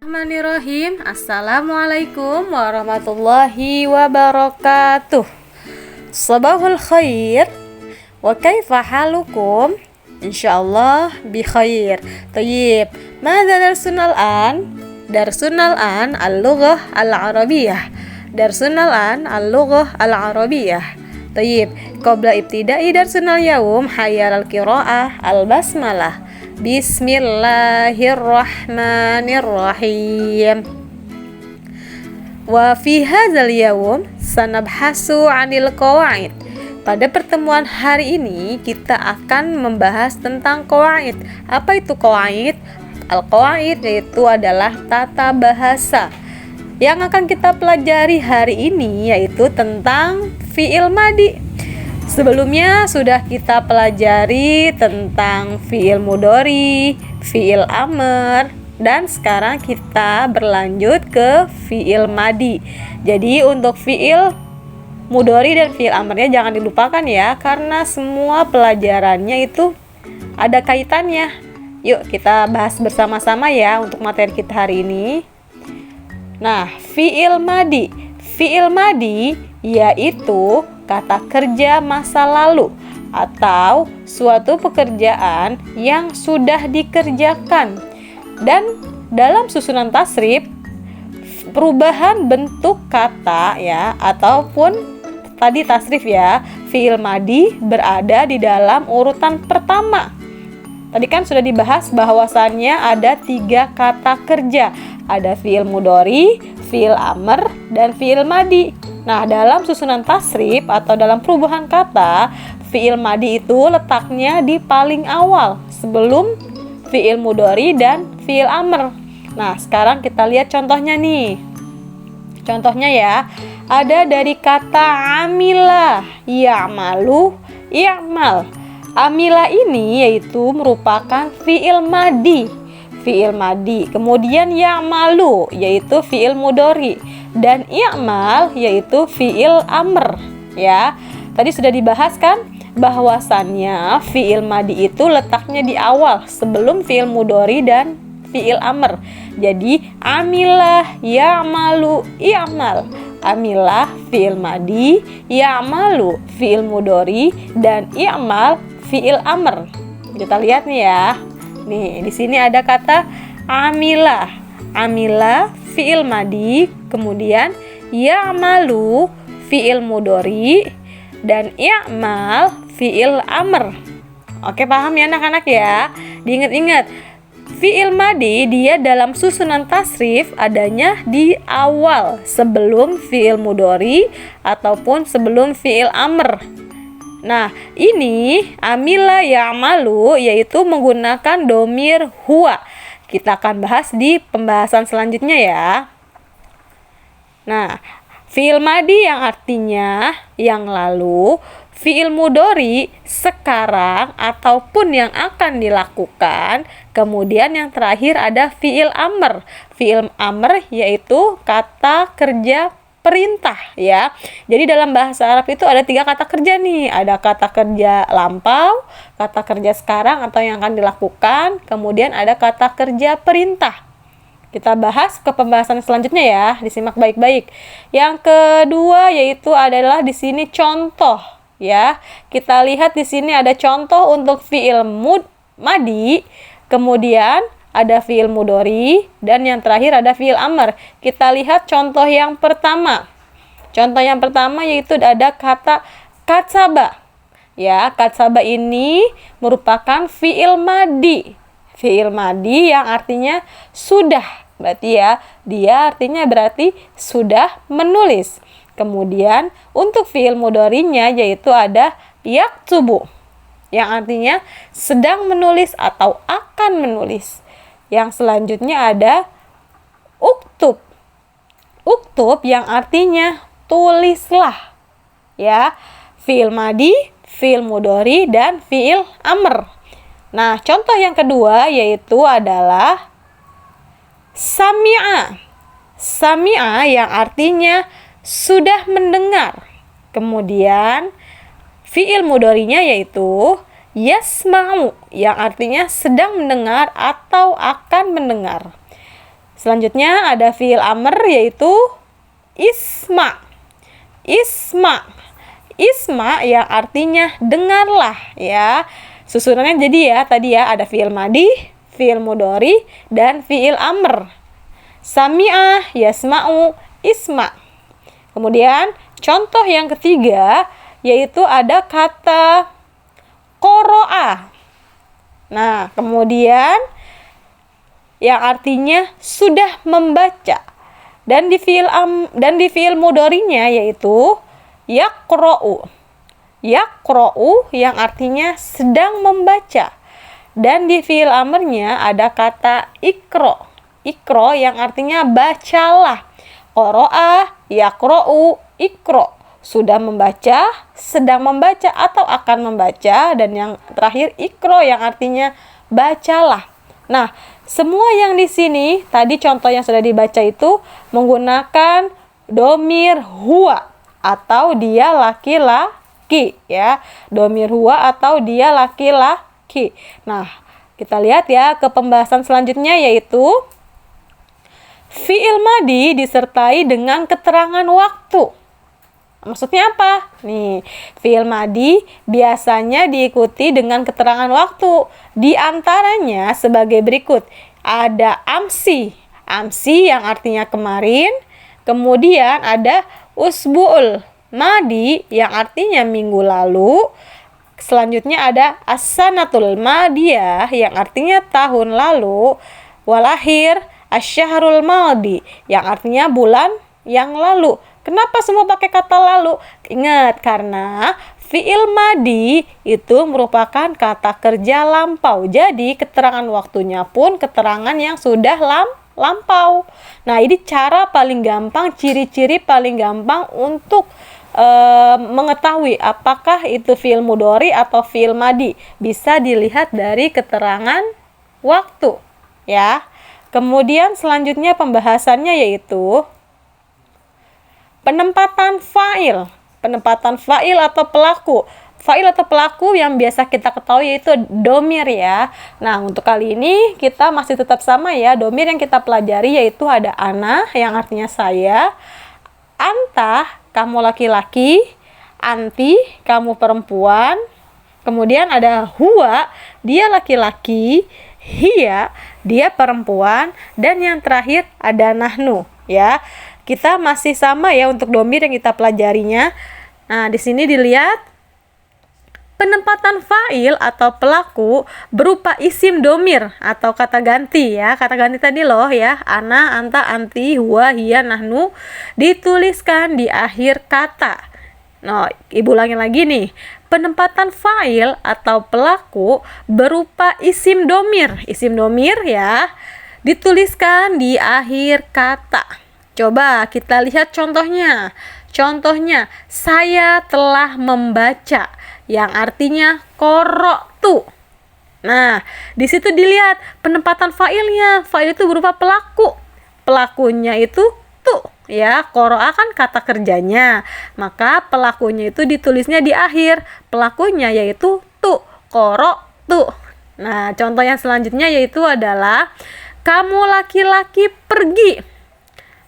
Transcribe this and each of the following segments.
Bismillahirrahmanirrahim. Assalamualaikum warahmatullahi wabarakatuh. Sabahul khair. Wa kaifa halukum? Insyaallah bi khair. Tayyib. Madza darsuna al-an? Darsuna al-an al-lughah al-arabiyyah. Darsuna al-an al-lughah al-arabiyyah. Tayyib. Qabla ibtida'i darsuna al-yawm hayyal al-qira'ah al-basmalah. Bismillahirrahmanirrahim. Wa fi hadzal yawm sanabhasu 'anil qawaid. Pada pertemuan hari ini kita akan membahas tentang qawaid. Apa itu qawaid? Al-qawaid yaitu adalah tata bahasa. Yang akan kita pelajari hari ini yaitu tentang fi'il madi. Sebelumnya sudah kita pelajari tentang fi'il mudhari, fi'il amr, dan sekarang kita berlanjut ke fi'il madi. Jadi untuk fi'il mudhari dan fi'il amrnya jangan dilupakan ya, karena semua pelajarannya itu ada kaitannya. Yuk kita bahas bersama-sama ya untuk materi kita hari ini. Nah, fi'il madi. Fi'il madi yaitu kata kerja masa lalu atau suatu pekerjaan yang sudah dikerjakan. Dan dalam susunan tasrif, perubahan bentuk kata ya ataupun tadi tasrif ya, fi'il madi berada di dalam urutan pertama. Tadi kan sudah dibahas bahwasannya ada 3 kata kerja. Ada fi'il mudhari, fi'il amr, dan fi'il madi. Nah, dalam susunan tasrif atau dalam perubahan kata, fi'il madi itu letaknya di paling awal sebelum fi'il mudhari dan fi'il amr. Nah, sekarang kita lihat contohnya nih. Contohnya ya, ada dari kata amila, ya'malu, i'mal. Amila ini yaitu merupakan fi'il madi. Fi'il madi. Kemudian ya'malu yaitu fi'il mudhari dan i'mal yaitu fi'il amr ya. Tadi sudah dibahas kan bahwasannya fi'il madi itu letaknya di awal sebelum fi'il mudhari dan fi'il amr. Jadi amilah, ya'malu, i'mal. Amilah fi'il madi, ya'malu fi'il mudhari, dan i'mal fi'il amr. Kita lihat nih ya. Nih, di sini ada kata amilah. Amilah fi'il madi, kemudian ya'malu fi'il mudhari, dan i'mal fi'il amr. Oke, paham ya anak-anak ya? Diingat-ingat, fi'il madi dia dalam susunan tasrif adanya di awal sebelum fi'il mudhari ataupun sebelum fi'il amr. Nah, ini amila ya'malu yaitu menggunakan domir huwa. Kita akan bahas di pembahasan selanjutnya ya. Nah, fi'il madi yang artinya yang lalu, fi'il mudhari sekarang ataupun yang akan dilakukan, kemudian yang terakhir ada fi'il amr. Fi'il amr yaitu kata kerja perintah ya. Jadi dalam bahasa Arab itu ada 3 kata kerja nih. Ada kata kerja lampau, kata kerja sekarang atau yang akan dilakukan, kemudian ada kata kerja perintah. Kita bahas ke pembahasan selanjutnya ya, disimak baik-baik. Yang kedua yaitu adalah di sini contoh ya. Kita lihat di sini ada contoh untuk fi'il madi, kemudian ada fi'il mudhari, dan yang terakhir ada fi'il amr. Kita lihat contoh yang pertama. Contoh yang pertama yaitu ada kata katsaba. Ya, katsaba ini merupakan fi'il madi. Fi'il madi yang artinya sudah. Berarti ya, dia artinya berarti sudah menulis. Kemudian untuk fi'il mudharinya yaitu ada yaktubu, yang artinya sedang menulis atau akan menulis. Yang selanjutnya ada uktub. Uktub yang artinya tulislah. Ya, fi'il madi, fi'il mudhari, dan fi'il amr. Nah, contoh yang kedua yaitu adalah sami'a. Sami'a yang artinya sudah mendengar. Kemudian fi'il mudharinya yaitu yasma'u yang artinya sedang mendengar atau akan mendengar. Selanjutnya ada fiil amr yaitu isma. Isma. Isma yang artinya dengarlah ya. Susunannya jadi ya, tadi ya ada fiil madi, fiil mudhari, dan fiil amr. Sami'ah, yasma'u, isma. Kemudian contoh yang ketiga yaitu ada kata qoro'a. Nah, kemudian yang artinya sudah membaca. Dan di fiil mudhari'nya yaitu yaqra'u. Yaqra'u yang artinya sedang membaca. Dan di fiil amrnya ada kata ikro. Ikro yang artinya bacalah. Qoro'a, yaqra'u, ikro. Sudah membaca, sedang membaca, atau akan membaca. Dan yang terakhir ikro yang artinya bacalah. Nah, semua yang di sini tadi contoh yang sudah dibaca itu menggunakan domir huwa atau dia laki-laki ya. Domir huwa atau dia laki-laki. Nah, kita lihat ya ke pembahasan selanjutnya yaitu fi'il madi disertai dengan keterangan waktu. Maksudnya apa? Nih, fi'il madi biasanya diikuti dengan keterangan waktu. Di antaranya sebagai berikut. Ada amsi. Amsi yang artinya kemarin. Kemudian ada usbu'ul madi yang artinya minggu lalu. Selanjutnya ada as-sanatul madiyah yang artinya tahun lalu. Walakhir asy-syahrul madi yang artinya bulan yang lalu. Kenapa semua pakai kata lalu? Ingat, karena fi'il madi itu merupakan kata kerja lampau. Jadi keterangan waktunya pun keterangan yang sudah lampau. Nah, ini cara paling gampang, ciri-ciri paling gampang untuk mengetahui apakah itu fi'il mudhari atau fi'il madi. Bisa dilihat dari keterangan waktu, ya. Kemudian selanjutnya pembahasannya yaitu penempatan fa'il. Penempatan fa'il atau pelaku. Fa'il atau pelaku yang biasa kita ketahui yaitu domir ya. Nah, untuk kali ini kita masih tetap sama ya. Domir yang kita pelajari yaitu ada ana yang artinya saya, anta, kamu laki-laki, anti, kamu perempuan. Kemudian ada huwa, dia laki-laki, hiya, dia perempuan, dan yang terakhir ada nahnu ya. Kita masih sama ya untuk domir yang kita pelajarinya. Nah, di sini dilihat penempatan fa'il atau pelaku berupa isim domir atau kata ganti ya. Kata ganti tadi loh ya. Ana, anta, anti, huwa, hiya, nahnu dituliskan di akhir kata. Nah, ibu ulangin lagi nih. Penempatan fa'il atau pelaku berupa isim domir. Isim domir ya. Dituliskan di akhir kata. Coba kita lihat contohnya. Contohnya, saya telah membaca yang artinya qara'tu. Nah, di situ dilihat penempatan fa'ilnya. Fa'il itu berupa pelaku. Pelakunya itu tu ya. Qara'a kan kata kerjanya. Maka pelakunya itu ditulisnya di akhir. Pelakunya yaitu tu, qara'tu. Nah, contoh yang selanjutnya yaitu adalah kamu laki-laki pergi.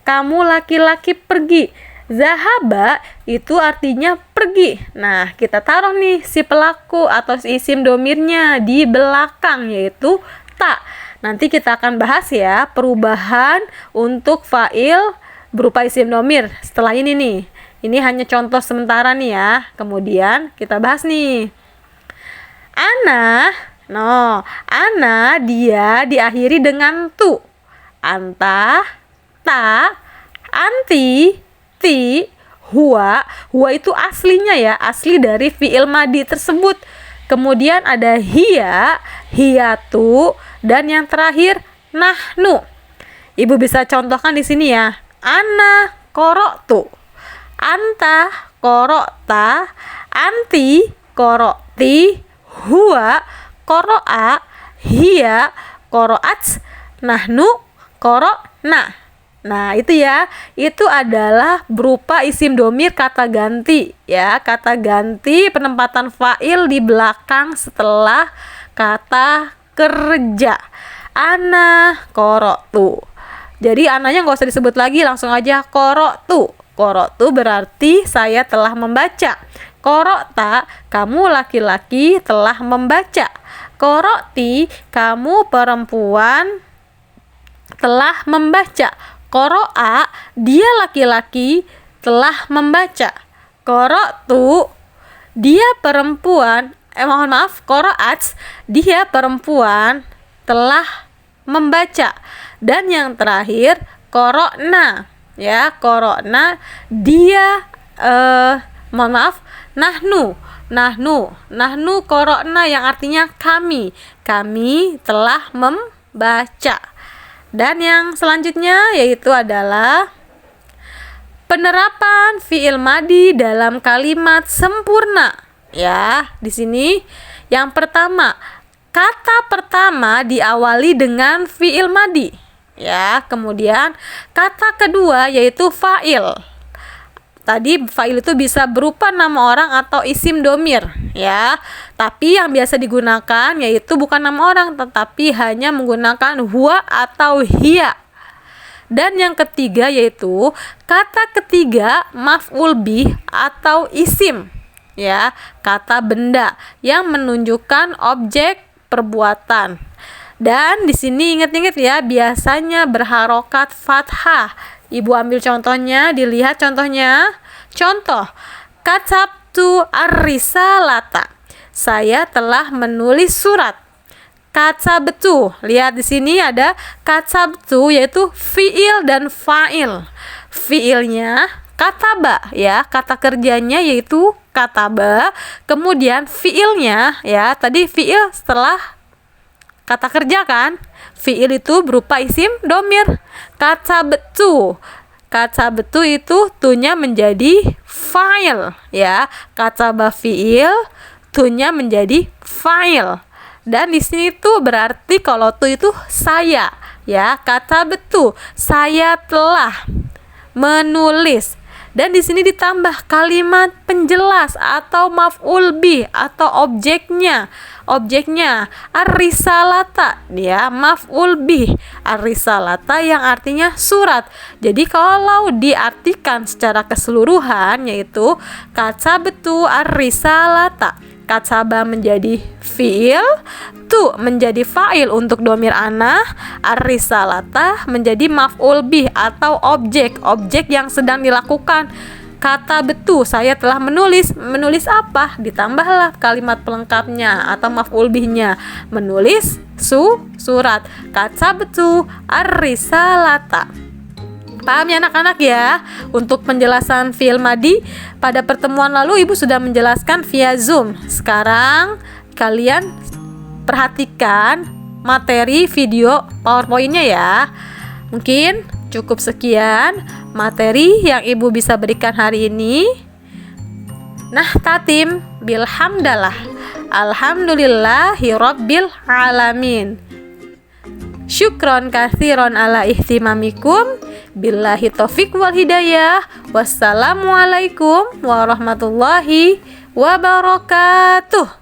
Kamu laki-laki pergi. Zahaba itu artinya pergi. Nah, kita taruh nih si pelaku atau si isim domirnya di belakang yaitu ta. Nanti kita akan bahas ya perubahan untuk fa'il berupa isim domir setelah ini nih. Ini hanya contoh sementara nih ya. Kemudian kita bahas nih. Ana, ana dia diakhiri dengan tu. Anta, ta, anti, ti, huwa. Huwa itu aslinya ya, asli dari fi'il madi tersebut. Kemudian ada hiya, hiyatu, dan yang terakhir nahnu. Ibu bisa contohkan di sini ya. Ana qara'tu, anta qara'ta, anti qara'ti, huwa qara'a, hiya qara'at, nahnu qara'na. Nah, itu ya. Itu adalah berupa isim domir kata ganti ya. Kata ganti penempatan fa'il di belakang setelah kata kerja. Ana qara'tu. Jadi ananya nggak usah disebut lagi, langsung aja qara'tu. Qara'tu berarti saya telah membaca. Qara'ta, kamu laki-laki telah membaca. Qara'ti, kamu perempuan telah membaca. Qara'a, dia laki-laki telah membaca. Qara'tu, dia perempuan, qara'at, dia perempuan telah membaca. Dan yang terakhir qara'na, ya, qara'na, dia nahnu qara'na yang artinya kami telah membaca. Dan yang selanjutnya yaitu adalah penerapan fiil madi dalam kalimat sempurna. Ya, di sini yang pertama, kata pertama diawali dengan fiil madi. Ya, kemudian kata kedua yaitu fa'il. Tadi fa'il itu bisa berupa nama orang atau isim domir, ya. Tapi yang biasa digunakan yaitu bukan nama orang, tetapi hanya menggunakan huwa atau hiya. Dan yang ketiga yaitu kata ketiga maf'ul bih atau isim, ya, kata benda yang menunjukkan objek perbuatan. Dan di sini ingat-ingat ya, biasanya berharokat fathah. Ibu ambil contohnya, dilihat contohnya. Contoh, katabtu ar-risalata. Saya telah menulis surat. Katabtu, lihat di sini ada katabtu yaitu fiil dan fa'il. Fiilnya kataba, ya, kata kerjanya yaitu kataba. Kemudian fiilnya, ya, tadi fiil setelah kata kerja kan, fiil itu berupa isim domir. Katabtu itu tunya menjadi fa'il, ya. Kataba fiil, tunya menjadi fa'il. Dan di sini tuh berarti kalau tu itu saya, ya. Katabtu, saya telah menulis. Dan di sini ditambah kalimat penjelas atau maf'ul bih atau objeknya. Ar-risalata, ya, maf'ul bih. Ar-risalata yang artinya surat. Jadi kalau diartikan secara keseluruhan yaitu katabtu ar-risalata. Kataba menjadi fiil, tu menjadi fa'il untuk domir ana, ar-risalata menjadi maf'ul bih atau objek yang sedang dilakukan. Kata betu, saya telah menulis apa? Ditambahlah kalimat pelengkapnya atau maf'ul bihnya, menulis surat. Kata betu ar-risalata. Paham ya anak-anak ya? Untuk penjelasan fi'il madi pada pertemuan lalu Ibu sudah menjelaskan via Zoom. Sekarang kalian perhatikan materi video PowerPoint-nya ya. Mungkin cukup sekian materi yang Ibu bisa berikan hari ini. Nah, tatim bilhamdalah. Alhamdulillahi rabbil alamin. Syukron katsiron ala ihtimamikum. Billahi taufik wal hidayah. Wassalamualaikum warahmatullahi wabarakatuh.